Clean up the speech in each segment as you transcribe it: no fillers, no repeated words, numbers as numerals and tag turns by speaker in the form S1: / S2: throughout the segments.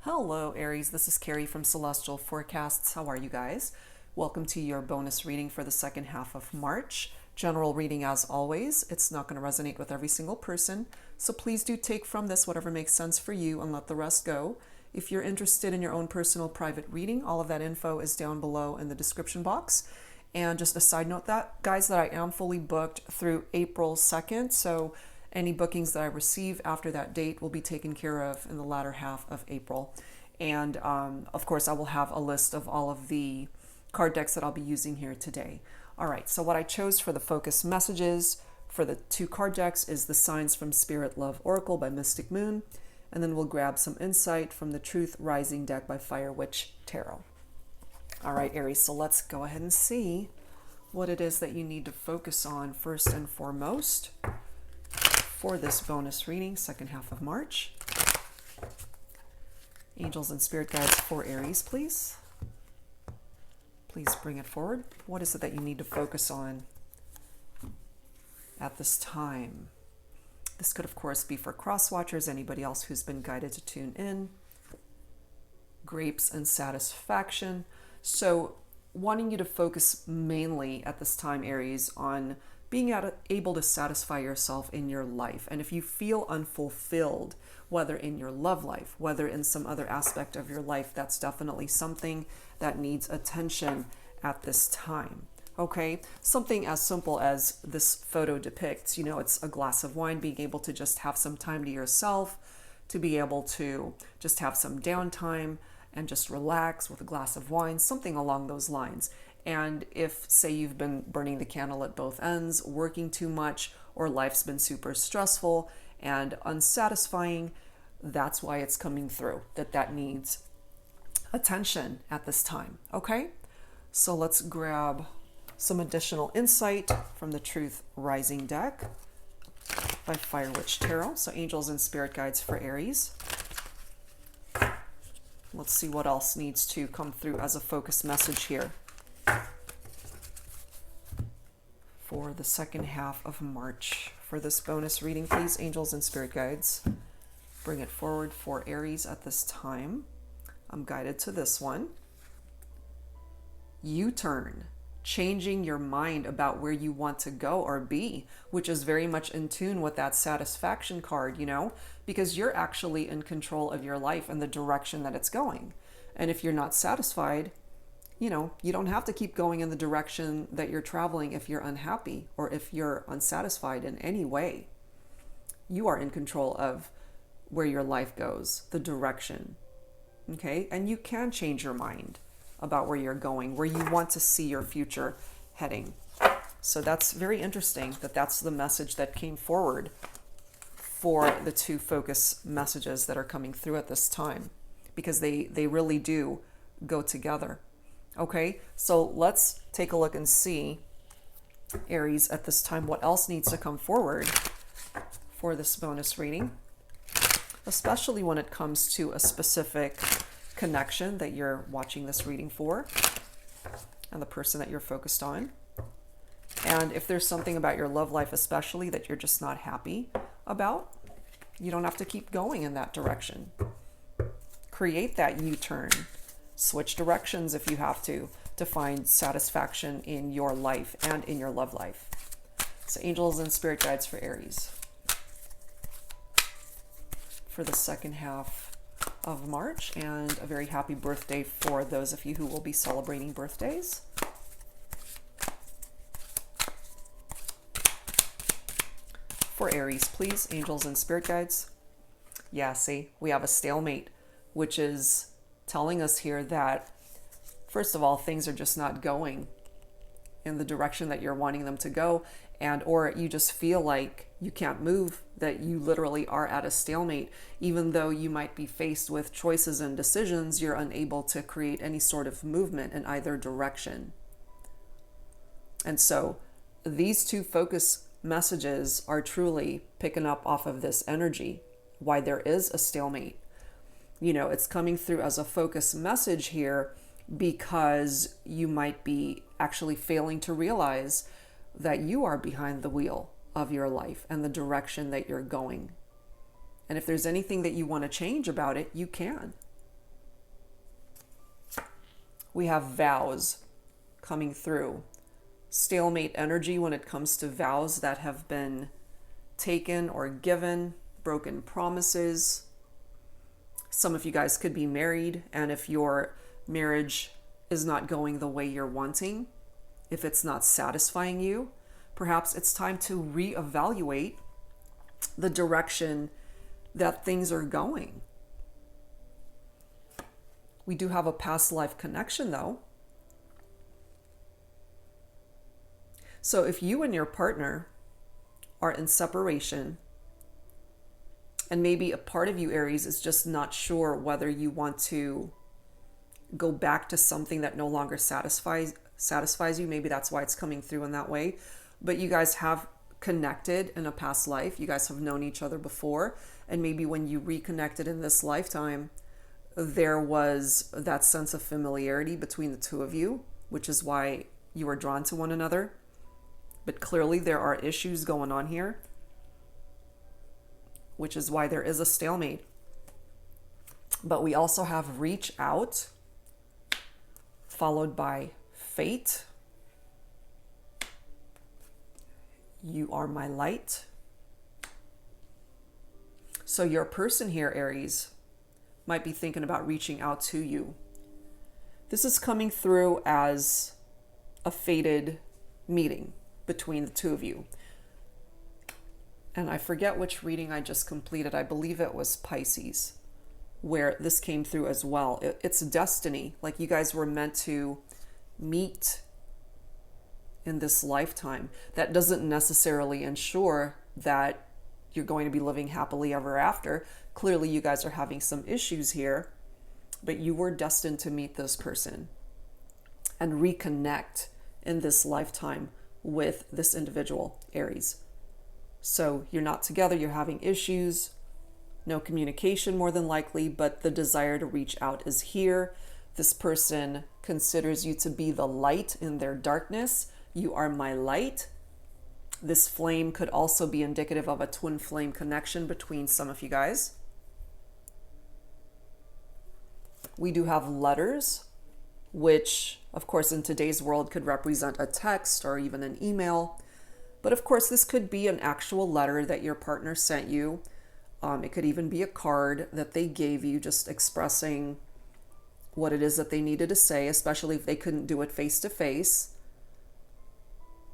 S1: Hello, Aries. This is Carrie from Celestial Forecasts. How are you guys? Welcome to your bonus reading for the second half of March. General reading as always. It's not going to resonate with every single person, so please do take from this whatever makes sense for you and let the rest go. If you're interested in your own personal private reading, all of that info is down below in the description box. And just a side note that, guys, that I am fully booked through April 2nd, so any bookings that I receive after that date will be taken care of in the latter half of April. And of course, I will have a list of all of the card decks that I'll be using here today. All right, so what I chose for the focus messages for the two card decks is the Signs from Spirit Love Oracle by Mystic Moon. And then we'll grab some insight from the Truth Rising deck by Fire Witch Tarot. All right, Aries, so let's go ahead and see what it is that you need to focus on first and foremost for this bonus reading, second half of March. Angels and spirit guides for Aries, please. Please bring it forward. What is it that you need to focus on at this time? This could, of course, be for cross watchers, anybody else who's been guided to tune in. Grapes and satisfaction. So wanting you to focus mainly at this time, Aries, on being able to satisfy yourself in your life. And if you feel unfulfilled, whether in your love life, whether in some other aspect of your life, that's definitely something that needs attention at this time. Okay, something as simple as this photo depicts, it's a glass of wine, being able to just have some time to yourself, to be able to just have some downtime and just relax with a glass of wine, something along those lines. And if, say, you've been burning the candle at both ends, working too much, or life's been super stressful and unsatisfying, that's why it's coming through, that needs attention at this time, okay? So let's grab some additional insight from the Truth Rising deck by Fire Witch Tarot. So angels and spirit guides for Aries. Let's see what else needs to come through as a focus message here for the second half of March. For this bonus reading, please, angels and spirit guides, bring it forward for Aries at this time. I'm guided to this one. U-turn, changing your mind about where you want to go or be, which is very much in tune with that satisfaction card, because you're actually in control of your life and the direction that it's going. And if you're not satisfied, you don't have to keep going in the direction that you're traveling if you're unhappy or if you're unsatisfied in any way. You are in control of where your life goes, the direction, okay? And you can change your mind about where you're going, where you want to see your future heading. So that's very interesting that that's the message that came forward for the two focus messages that are coming through at this time, because they really do go together. Okay, so let's take a look and see, Aries, at this time, what else needs to come forward for this bonus reading, especially when it comes to a specific connection that you're watching this reading for and the person that you're focused on. And if there's something about your love life especially that you're just not happy about, you don't have to keep going in that direction. Create that U-turn. Switch directions if you have to find satisfaction in your life and in your love life. So angels and spirit guides for Aries for the second half of March, and a very happy birthday for those of you who will be celebrating birthdays. For Aries, please, angels and spirit guides. Yeah, see, we have a stalemate, which is telling us here that, first of all, things are just not going in the direction that you're wanting them to go, and or you just feel like you can't move, that you literally are at a stalemate. Even though you might be faced with choices and decisions, you're unable to create any sort of movement in either direction. And so these two focus messages are truly picking up off of this energy, why there is a stalemate. It's coming through as a focus message here because you might be actually failing to realize that you are behind the wheel of your life and the direction that you're going. And if there's anything that you want to change about it, you can. We have vows coming through. Stalemate energy when it comes to vows that have been taken or given, broken promises. Some of you guys could be married, and if your marriage is not going the way you're wanting, if it's not satisfying you, perhaps it's time to reevaluate the direction that things are going. We do have a past life connection though. So if you and your partner are in separation, and maybe a part of you, Aries, is just not sure whether you want to go back to something that no longer satisfies you. Maybe that's why it's coming through in that way. But you guys have connected in a past life. You guys have known each other before. And maybe when you reconnected in this lifetime, there was that sense of familiarity between the two of you, which is why you were drawn to one another. But clearly there are issues going on here, which is why there is a stalemate. But we also have reach out, followed by fate. You are my light. So your person here, Aries, might be thinking about reaching out to you. This is coming through as a fated meeting between the two of you. And I forget which reading I just completed. I believe it was Pisces, where this came through as well. It's destiny. Like you guys were meant to meet in this lifetime. That doesn't necessarily ensure that you're going to be living happily ever after. Clearly you guys are having some issues here, but you were destined to meet this person and reconnect in this lifetime with this individual, Aries. So you're not together, you're having issues, no communication more than likely, but the desire to reach out is here. This person considers you to be the light in their darkness. You are my light. This flame could also be indicative of a twin flame connection between some of you guys. We do have letters, which of course in today's world could represent a text or even an email. But of course this could be an actual letter that your partner sent you. It could even be a card that they gave you, just expressing what it is that they needed to say, especially if they couldn't do it face to face.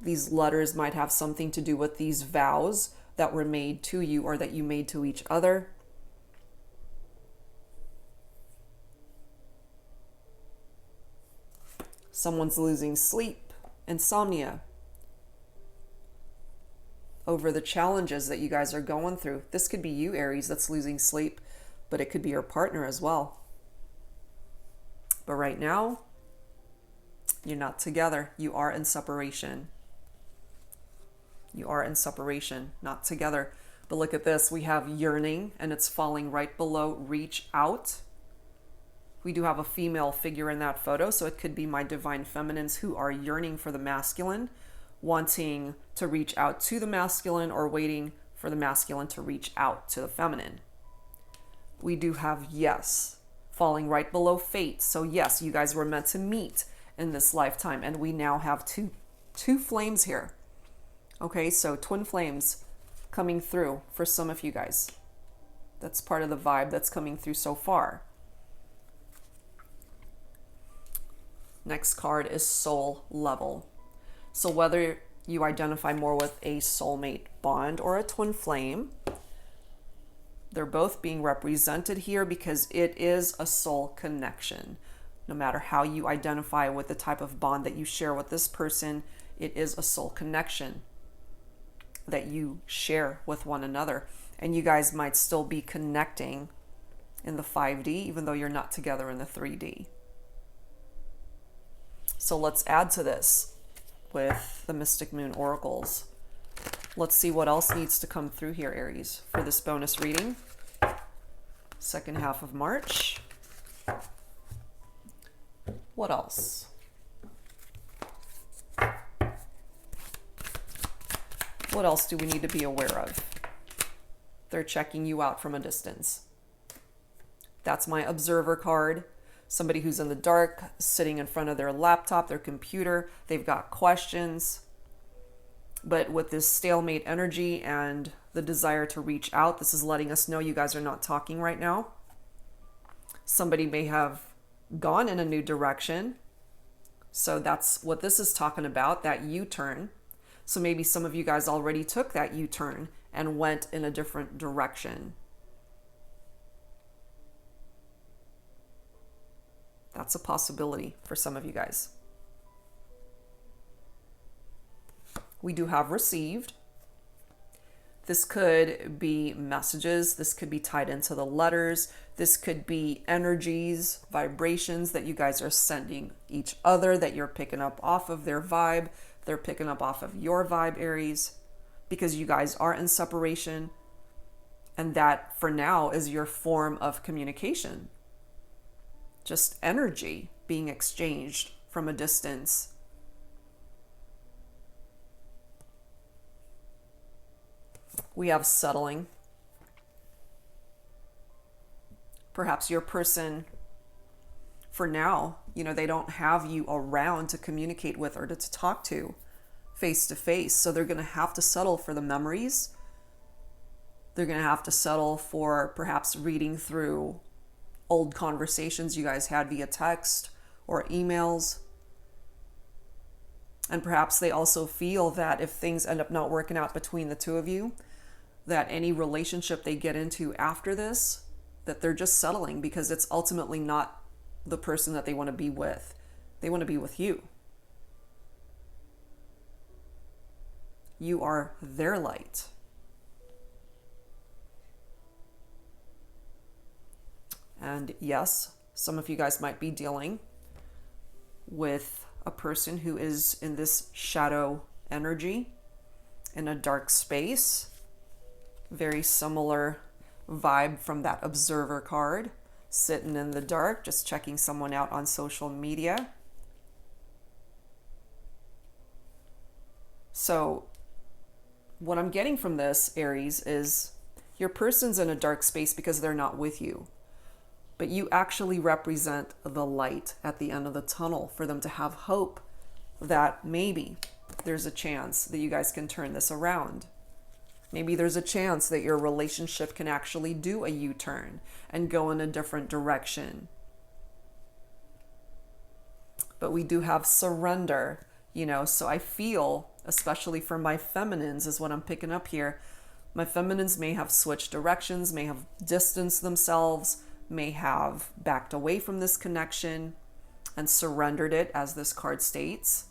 S1: These letters might have something to do with these vows that were made to you or that you made to each other. Someone's losing sleep, insomnia, over the challenges that you guys are going through. This could be you, Aries, that's losing sleep, but it could be your partner as well. But right now, you're not together. You are in separation. You are in separation, not together. But look at this. We have yearning, and it's falling right below reach out. We do have a female figure in that photo, so it could be my divine feminines who are yearning for the masculine, wanting to reach out to the masculine or waiting for the masculine to reach out to the feminine. We do have yes, falling right below fate. So yes, you guys were meant to meet in this lifetime, and we now have two flames here. Okay, so twin flames coming through for some of you guys. That's part of the vibe that's coming through so far. Next card is soul level. So whether you identify more with a soulmate bond or a twin flame, they're both being represented here because it is a soul connection. No matter how you identify with the type of bond that you share with this person, it is a soul connection that you share with one another. And you guys might still be connecting in the 5D, even though you're not together in the 3D. So let's add to this with the Mystic Moon Oracles. Let's see what else needs to come through here, Aries, for this bonus reading. Second half of March. What else? What else do we need to be aware of? They're checking you out from a distance. That's my observer card. Somebody who's in the dark, sitting in front of their laptop, their computer, they've got questions. But with this stalemate energy and the desire to reach out, this is letting us know you guys are not talking right now. Somebody may have gone in a new direction. So that's what this is talking about, that U-turn. So maybe some of you guys already took that U-turn and went in a different direction. That's a possibility for some of you guys. We do have received. This could be messages. This could be tied into the letters. This could be energies, vibrations that you guys are sending each other, that you're picking up off of their vibe. They're picking up off of your vibe, Aries, because you guys are in separation. And that, for now, is your form of communication. Just energy being exchanged from a distance. We have settling. Perhaps your person, for now, they don't have you around to communicate with or to talk to face to face. So they're going to have to settle for the memories. They're going to have to settle for perhaps reading through old conversations you guys had via text or emails. And perhaps they also feel that if things end up not working out between the two of you, that any relationship they get into after this, that they're just settling because it's ultimately not the person that they want to be with. They want to be with you. You are their light. And yes, some of you guys might be dealing with a person who is in this shadow energy, in a dark space. Very similar vibe from that observer card, sitting in the dark, just checking someone out on social media. So what I'm getting from this, Aries, is your person's in a dark space because they're not with you. But you actually represent the light at the end of the tunnel for them to have hope that maybe there's a chance that you guys can turn this around. Maybe there's a chance that your relationship can actually do a U-turn and go in a different direction. But we do have surrender, so I feel, especially for my feminines is what I'm picking up here. My feminines may have switched directions, may have distanced themselves, may have backed away from this connection and surrendered it, as this card states.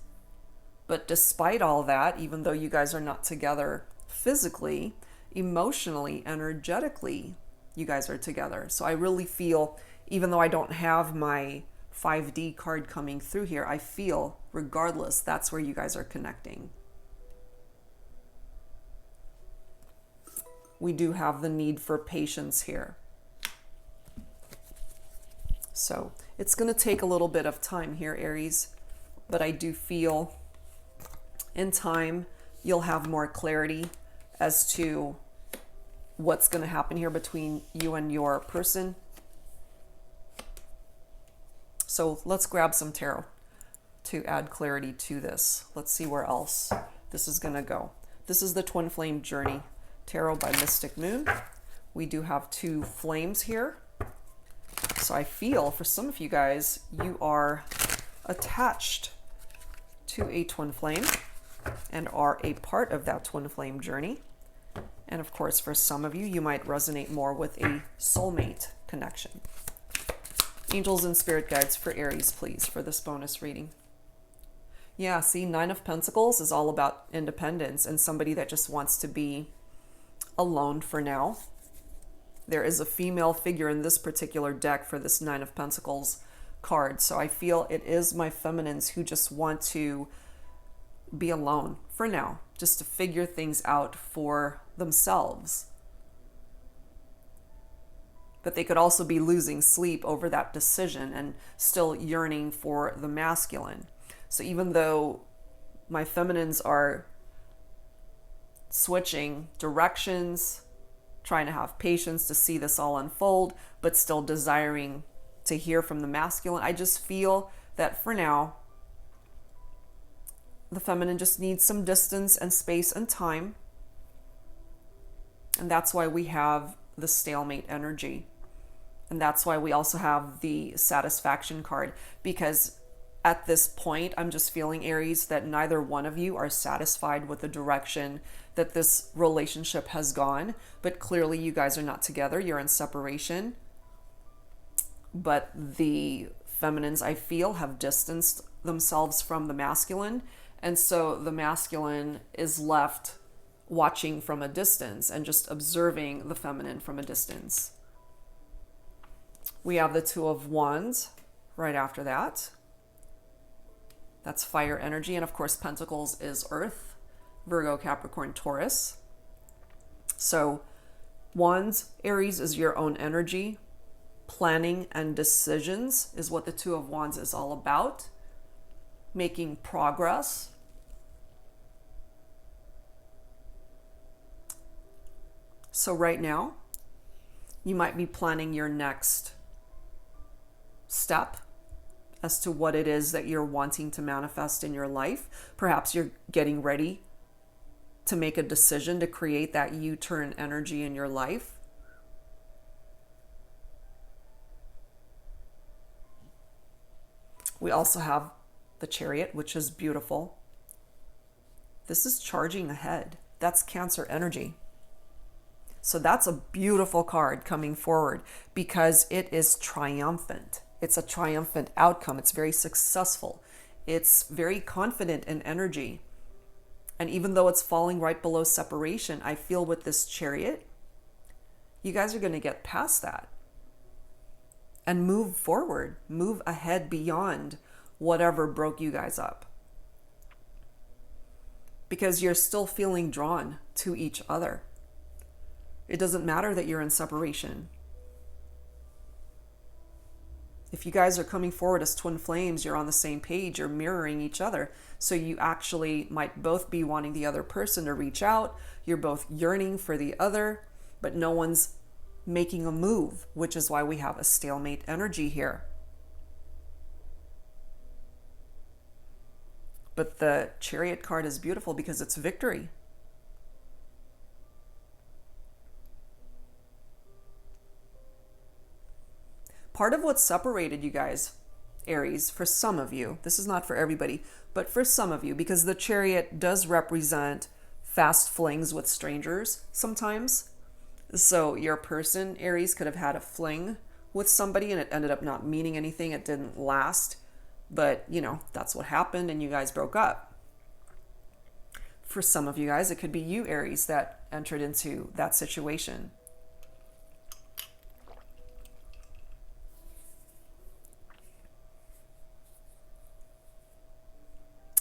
S1: But despite all that, even though you guys are not together physically, emotionally, energetically, you guys are together. So I really feel, even though I don't have my 5D card coming through here, I feel regardless, that's where you guys are connecting. We do have the need for patience here. So it's going to take a little bit of time here, Aries, but I do feel in time you'll have more clarity as to what's going to happen here between you and your person. So let's grab some tarot to add clarity to this. Let's see where else this is going to go. This is the Twin Flame Journey Tarot by Mystic Moon. We do have two flames here. So I feel for some of you guys, you are attached to a twin flame and are a part of that twin flame journey. And of course, for some of you, you might resonate more with a soulmate connection. Angels and spirit guides for Aries, please, for this bonus reading. Yeah, see, Nine of Pentacles is all about independence and somebody that just wants to be alone for now. There is a female figure in this particular deck for this Nine of Pentacles card. So I feel it is my feminines who just want to be alone for now, just to figure things out for themselves. But they could also be losing sleep over that decision and still yearning for the masculine. So even though my feminines are switching directions, trying to have patience to see this all unfold, but still desiring to hear from the masculine. I just feel that for now, the feminine just needs some distance and space and time. And that's why we have the stalemate energy. And that's why we also have the satisfaction card, because at this point, I'm just feeling, Aries, that neither one of you are satisfied with the direction that this relationship has gone. But clearly you guys are not together. You're in separation. But the feminines, I feel, have distanced themselves from the masculine. And so the masculine is left watching from a distance and just observing the feminine from a distance. We have the Two of Wands right after that. That's fire energy. And of course, Pentacles is Earth, Virgo, Capricorn, Taurus. So Wands, Aries, is your own energy. Planning and decisions is what the Two of Wands is all about. Making progress. So right now, you might be planning your next step as to what it is that you're wanting to manifest in your life. Perhaps you're getting ready to make a decision to create that U-turn energy in your life. We also have the Chariot, which is beautiful. This is charging ahead. That's Cancer energy. So that's a beautiful card coming forward because it is triumphant. It's a triumphant outcome. It's very successful. It's very confident in energy. And even though it's falling right below separation, I feel with this Chariot, you guys are going to get past that and move forward, move ahead beyond whatever broke you guys up. Because you're still feeling drawn to each other. It doesn't matter that you're in separation. If you guys are coming forward as twin flames, you're on the same page, you're mirroring each other. So you actually might both be wanting the other person to reach out. You're both yearning for the other, but no one's making a move, which is why we have a stalemate energy here. But the Chariot card is beautiful because it's victory. Part of what separated you guys, Aries, for some of you, this is not for everybody, but for some of you, because the Chariot does represent fast flings with strangers sometimes. So your person, Aries, could have had a fling with somebody and it ended up not meaning anything. It didn't last. But, you know, that's what happened and you guys broke up. For some of you guys, it could be you, Aries, that entered into that situation.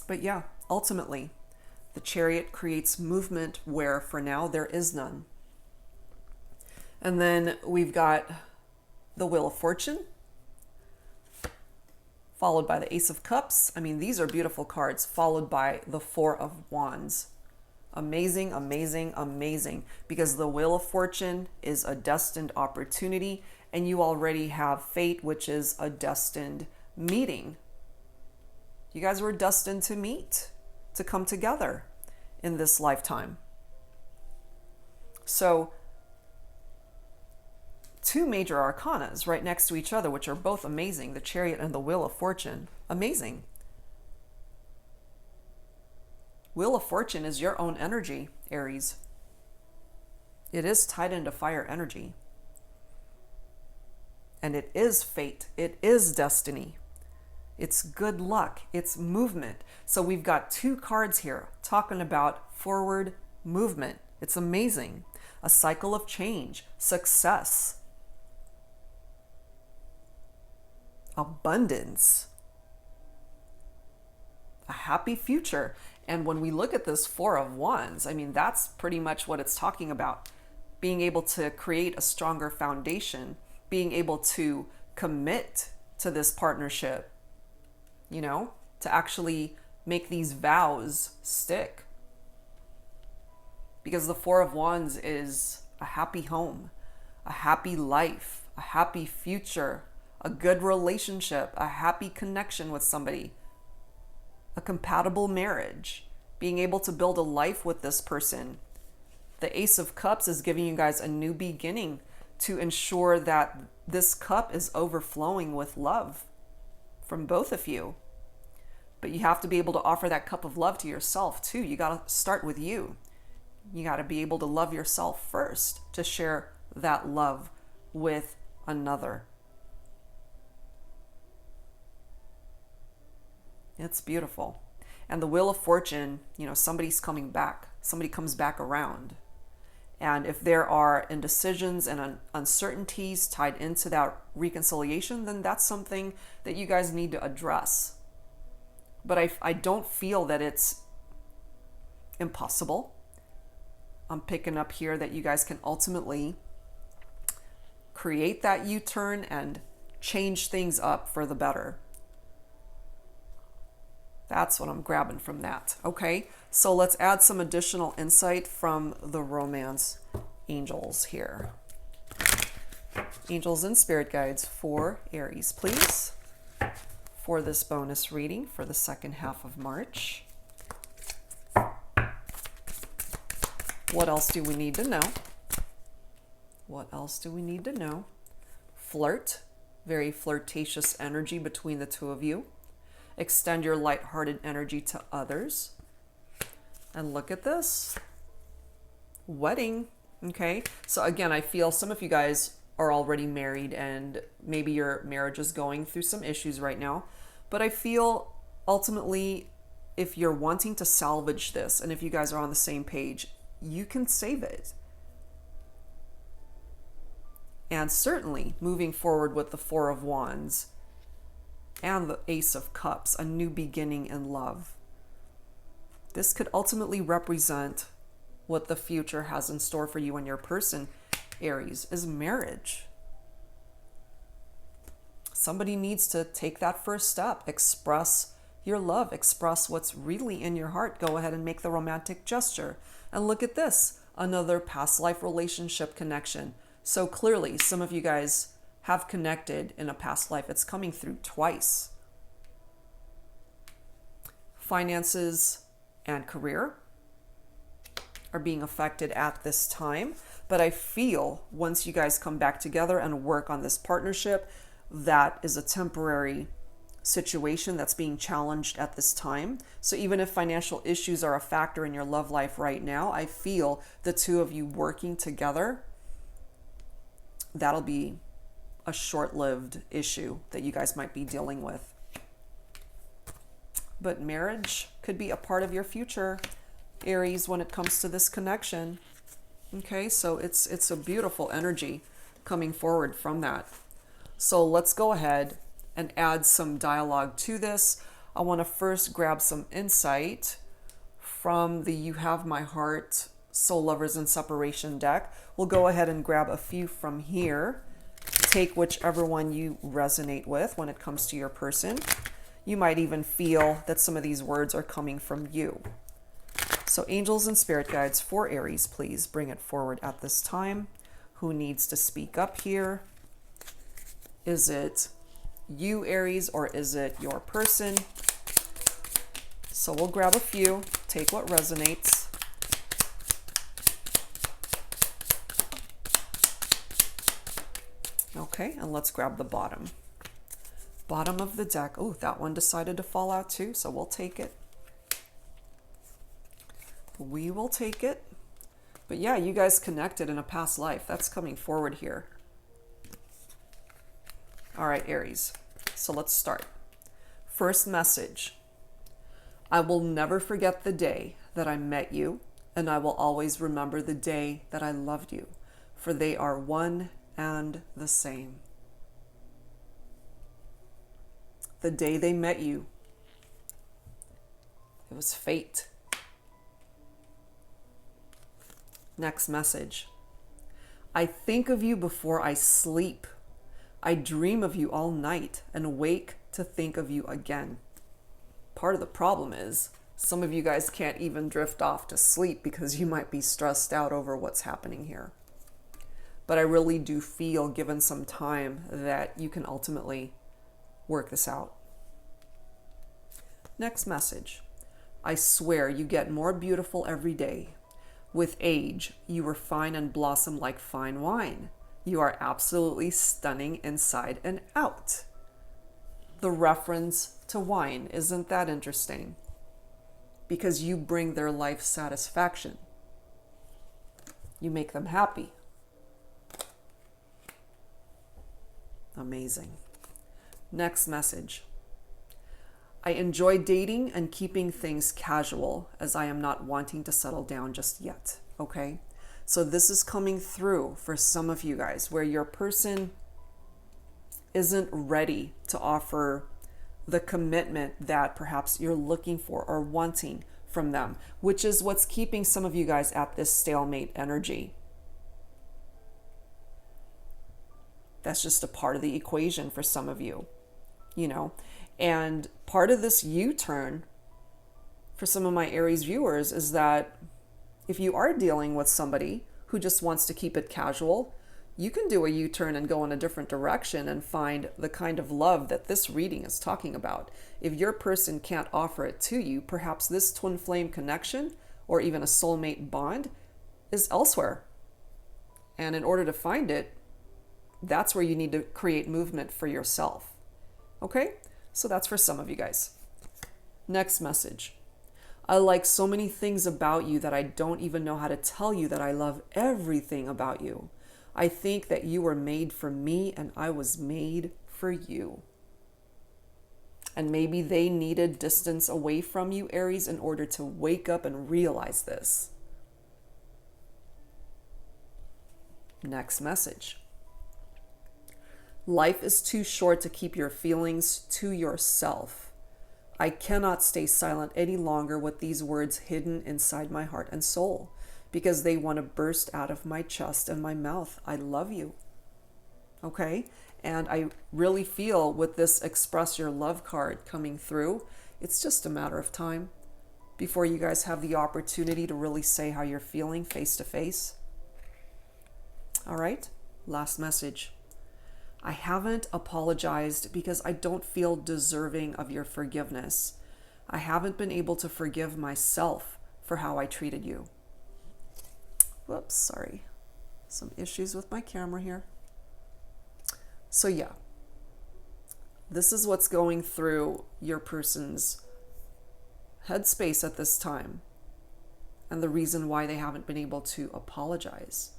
S1: But yeah, ultimately, the Chariot creates movement where for now there is none. And then we've got the Wheel of Fortune, followed by the Ace of Cups. I mean, these are beautiful cards, followed by the Four of Wands. Amazing, amazing, amazing. Because the Wheel of Fortune is a destined opportunity, and you already have Fate, which is a destined meeting. You guys were destined to meet, to come together in this lifetime. So, two major arcanas right next to each other, which are both amazing, the Chariot and the Wheel of Fortune. Amazing. Wheel of Fortune is your own energy, Aries. It is tied into fire energy. And it is fate. It is destiny. It's good luck. It's movement. So we've got two cards here talking about forward movement. It's amazing. A cycle of change, success, abundance, a happy future. And when we look at this Four of Wands, I mean, that's pretty much what it's talking about. Being able to create a stronger foundation, being able to commit to this partnership, you know, to actually make these vows stick. Because the Four of Wands is a happy home, a happy life, a happy future, a good relationship, a happy connection with somebody, a compatible marriage, being able to build a life with this person. The Ace of Cups is giving you guys a new beginning to ensure that this cup is overflowing with love from both of you. But you have to be able to offer that cup of love to yourself too. You got to start with you. You got to be able to love yourself first to share that love with another. It's beautiful. And the Wheel of Fortune, you know, somebody's coming back. Somebody comes back around. And if there are indecisions and uncertainties tied into that reconciliation, then that's something that you guys need to address. But I don't feel that it's impossible. I'm picking up here that you guys can ultimately create that U-turn and change things up for the better. That's what I'm grabbing from that. Okay, so let's add some additional insight from the romance angels here. Angels and spirit guides for Aries, please, for this bonus reading for the second half of March. What else do we need to know? What else do we need to know? Flirt, very flirtatious energy between the two of you. Extend your lighthearted energy to others. And look at this. Wedding. Okay. So again, I feel some of you guys are already married and maybe your marriage is going through some issues right now. But I feel ultimately, if you're wanting to salvage this and if you guys are on the same page, you can save it. And certainly moving forward with the Four of Wands and the Ace of Cups, a new beginning in love. This could ultimately represent what the future has in store for you and your person, Aries, is marriage. Somebody needs to take that first step, express your love, express what's really in your heart. Go ahead and make the romantic gesture. And look at this, another past life relationship connection. So clearly, some of you guys have connected in a past life. It's coming through twice. Finances and career are being affected at this time. But I feel once you guys come back together and work on this partnership, that is a temporary situation that's being challenged at this time. So even if financial issues are a factor in your love life right now, I feel the two of you working together, that'll be a short-lived issue that you guys might be dealing with. But marriage could be a part of your future, Aries, when it comes to this connection. Okay, so it's a beautiful energy coming forward from that. So let's go ahead and add some dialogue to this. I want to first grab some insight from the You Have My Heart Soul Lovers and Separation deck. We'll go ahead and grab a few from here. Take whichever one you resonate with when it comes to your person. You might even feel that some of these words are coming from you. So angels and spirit guides for Aries, please bring it forward at this time. Who needs to speak up here? Is it you, Aries, or is it your person? So we'll grab a few, take what resonates. Okay, and let's grab the bottom. Bottom of the deck. Oh, that one decided to fall out too, so we'll take it. We will take it. But yeah, you guys connected in a past life. That's coming forward here. All right, Aries. So let's start. First message. I will never forget the day that I met you, and I will always remember the day that I loved you, for they are one and the same. The day they met you, it was fate. Next message. I think of you before I sleep. I dream of you all night and wake to think of you again. Part of the problem is some of you guys can't even drift off to sleep because you might be stressed out over what's happening here. But I really do feel, given some time, that you can ultimately work this out. Next message. I swear you get more beautiful every day. With age, you refine and blossom like fine wine. You are absolutely stunning inside and out. The reference to wine, isn't that interesting? Because you bring their life satisfaction. You make them happy. Amazing. Next message. I enjoy dating and keeping things casual as I am not wanting to settle down just yet. Okay? So this is coming through for some of you guys where your person isn't ready to offer the commitment that perhaps you're looking for or wanting from them, which is what's keeping some of you guys at this stalemate energy. That's just a part of the equation for some of you, you know. And part of this U-turn for some of my Aries viewers is that if you are dealing with somebody who just wants to keep it casual, you can do a U-turn and go in a different direction and find the kind of love that this reading is talking about. If your person can't offer it to you, perhaps this twin flame connection or even a soulmate bond is elsewhere. And in order to find it, that's where you need to create movement for yourself. Okay? So that's for some of you guys. Next message. I like so many things about you that I don't even know how to tell you that I love everything about you. I think that you were made for me and I was made for you. And maybe they needed distance away from you, Aries, in order to wake up and realize this. Next message. Life is too short to keep your feelings to yourself. I cannot stay silent any longer with these words hidden inside my heart and soul because they want to burst out of my chest and my mouth. I love you. Okay? And I really feel with this express your love card coming through, it's just a matter of time before you guys have the opportunity to really say how you're feeling face to face. All right? Last message. I haven't apologized because I don't feel deserving of your forgiveness. I haven't been able to forgive myself for how I treated you. Whoops, sorry. Some issues with my camera here. So yeah, this is what's going through your person's headspace at this time and the reason why they haven't been able to apologize.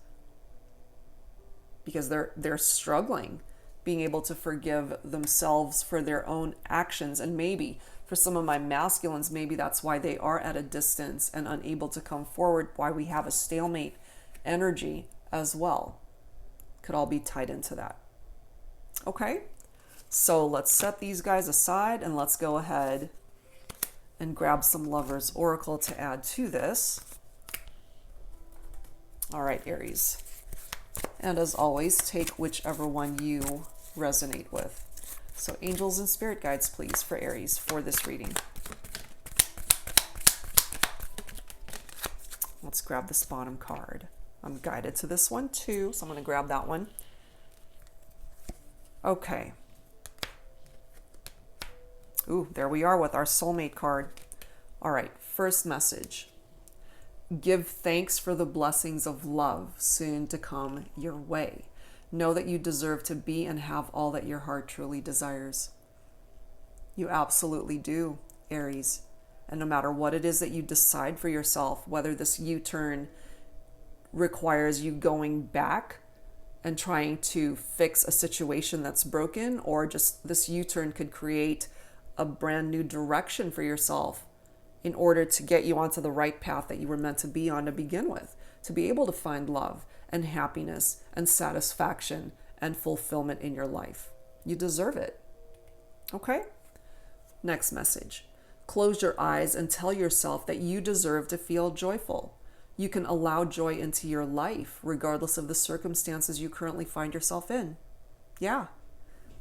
S1: Because they're struggling being able to forgive themselves for their own actions. And maybe for some of my masculines, maybe that's why they are at a distance and unable to come forward, why we have a stalemate energy as well. Could all be tied into that. Okay, so let's set these guys aside and let's go ahead and grab some Lover's Oracle to add to this. All right, Aries. And as always, take whichever one you resonate with. So angels and spirit guides, please, for Aries for this reading. Let's grab this bottom card. I'm guided to this one too, so I'm going to grab that one. Okay. Ooh, there we are with our soulmate card. All right, first message. Give thanks for the blessings of love soon to come your way. Know that you deserve to be and have all that your heart truly desires. You absolutely do, Aries. And no matter what it is that you decide for yourself, whether this U-turn requires you going back and trying to fix a situation that's broken, or just this U-turn could create a brand new direction for yourself in order to get you onto the right path that you were meant to be on to begin with, to be able to find love and happiness and satisfaction and fulfillment in your life. You deserve it. Okay? Next message. Close your eyes and tell yourself that you deserve to feel joyful. You can allow joy into your life regardless of the circumstances you currently find yourself in. Yeah,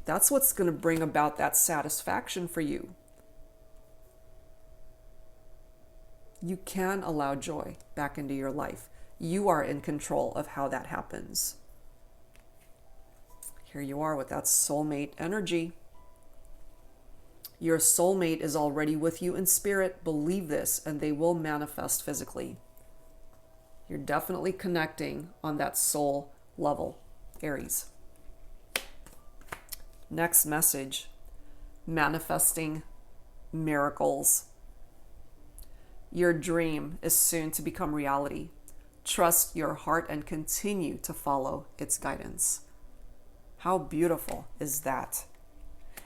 S1: that's what's going to bring about that satisfaction for you. You can allow joy back into your life. You are in control of how that happens. Here you are with that soulmate energy. Your soulmate is already with you in spirit. Believe this, and they will manifest physically. You're definitely connecting on that soul level, Aries. Next message, manifesting miracles. Your dream is soon to become reality. Trust your heart and continue to follow its guidance. How beautiful is that?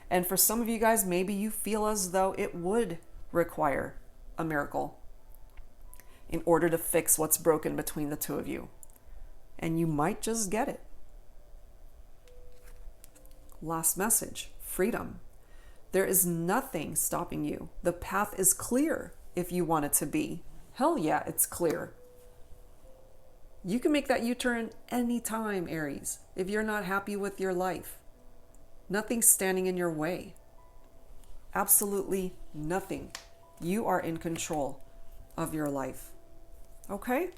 S1: And for some of you guys, maybe you feel as though it would require a miracle in order to fix what's broken between the two of you. And you might just get it. Last message, freedom. There is nothing stopping you. The path is clear if you want it to be. Hell yeah, it's clear. You can make that U-turn anytime, Aries, if you're not happy with your life. Nothing's standing in your way. Absolutely nothing. You are in control of your life. Okay?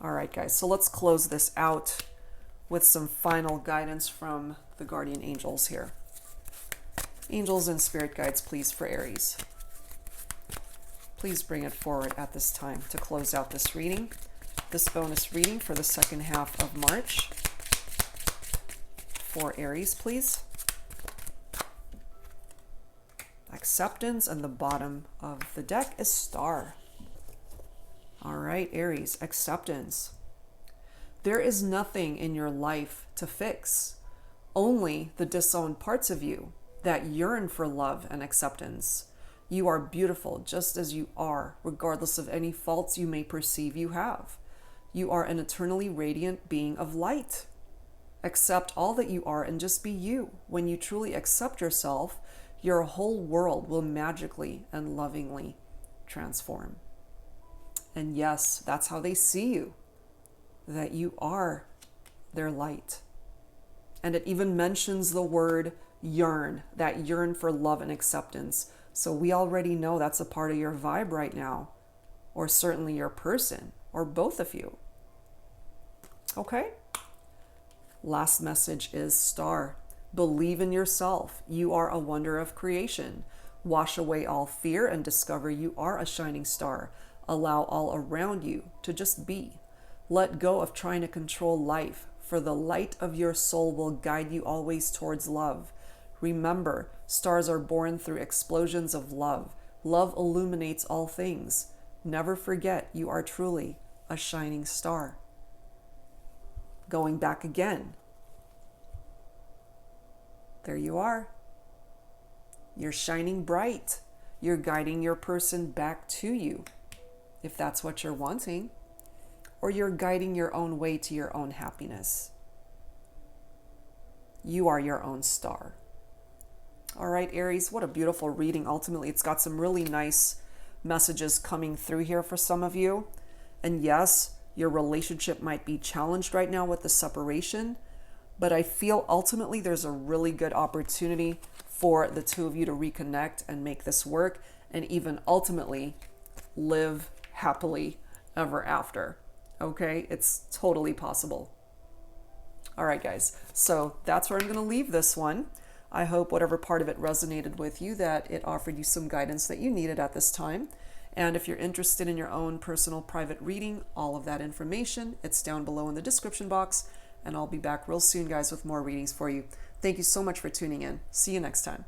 S1: All right, guys. So let's close this out with some final guidance from the guardian angels here. Angels and spirit guides, please, for Aries. Please bring it forward at this time to close out this reading. This bonus reading for the second half of March. For Aries, please. Acceptance, and the bottom of the deck is Star. All right, Aries, acceptance. There is nothing in your life to fix, only the disowned parts of you that yearn for love and acceptance. You are beautiful just as you are, regardless of any faults you may perceive you have. You are an eternally radiant being of light. Accept all that you are and just be you. When you truly accept yourself, your whole world will magically and lovingly transform. And yes, that's how they see you, that you are their light. And it even mentions the word yearn, that yearn for love and acceptance. So we already know that's a part of your vibe right now, or certainly your person, or both of you. Okay? Last message is Star. Believe in yourself. You are a wonder of creation. Wash away all fear and discover you are a shining star. Allow all around you to just be. Let go of trying to control life, for the light of your soul will guide you always towards love. Remember, stars are born through explosions of love. Love illuminates all things. Never forget you are truly a shining star. Going back again. There you are. You're shining bright. You're guiding your person back to you, if that's what you're wanting. Or you're guiding your own way to your own happiness. You are your own star. All right, Aries, what a beautiful reading. Ultimately, it's got some really nice messages coming through here for some of you. And yes, your relationship might be challenged right now with the separation, but I feel ultimately there's a really good opportunity for the two of you to reconnect and make this work, and even ultimately live happily ever after. Okay, it's totally possible. All right, guys, so that's where I'm going to leave this one. I hope whatever part of it resonated with you, that it offered you some guidance that you needed at this time. And if you're interested in your own personal private reading, all of that information, it's down below in the description box. And I'll be back real soon, guys, with more readings for you. Thank you so much for tuning in. See you next time.